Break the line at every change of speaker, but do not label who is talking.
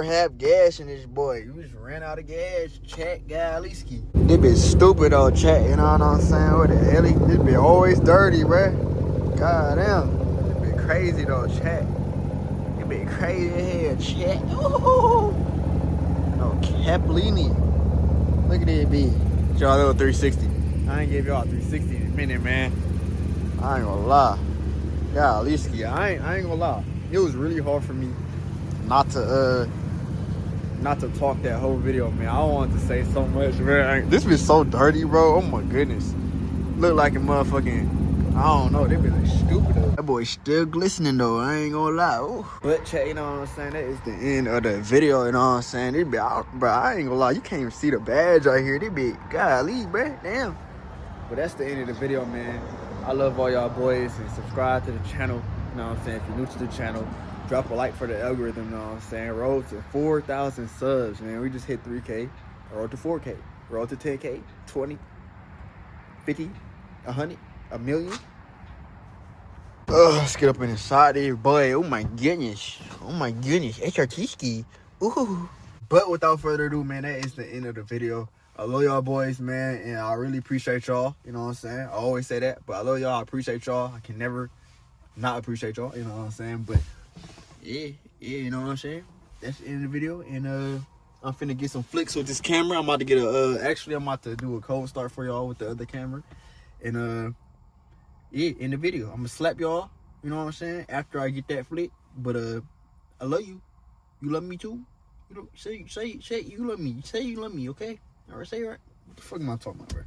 never have gas in this boy. You just ran out of gas. Chat Galiski. This bitch stupid though, chat. You know what I'm saying? What the hell? This bitch always dirty, bruh. God damn. This bitch crazy though, chat. This bitch crazy as hell, chat. Ooh. No, Caplini. Look at that bitch. Y'all little 360. I ain't give y'all 360 in a minute, man. I ain't gonna lie. Galiski, I ain't gonna lie. It was really hard for me not to talk that whole video, man. I wanted to say so much, man. This bitch so dirty, bro. Oh my goodness. Look like a motherfucking, I don't know. This bitch is stupid though. That boy still glistening though. I ain't gonna lie. Ooh. But chat, you know what I'm saying? That is the end of the video. You know what I'm saying? This bitch, bro. I ain't gonna lie. You can't even see the badge right here. This bitch, golly, bro. Damn. But that's the end of the video, man. I love all y'all boys, and subscribe to the channel. You know what I'm saying? If you're new to the channel, drop a like for the algorithm. You know what I'm saying? Road to 4,000 subs, man. We just hit 3K. Road to 4K. Road to 10K. 20. 50. 100. A million. Let's get up inside here, boy. Oh my goodness. Oh my goodness. SRT ski. Ooh. But without further ado, man, that is the end of the video. I love y'all boys, man, and I really appreciate y'all. You know what I'm saying? I always say that, but I love y'all. I appreciate y'all. I can never not appreciate y'all. You know what I'm saying? But yeah, you know what I'm saying? That's the end of the video, and I'm finna get some flicks with this camera. I'm about to get actually I'm about to do a cold start for y'all with the other camera, and yeah, in the video I'm gonna slap y'all. You know what I'm saying? After I get that flick, but I love you. You love me too. You know, say you love me. Say you love me, okay? All right, say it right. What the fuck am I talking about, bro?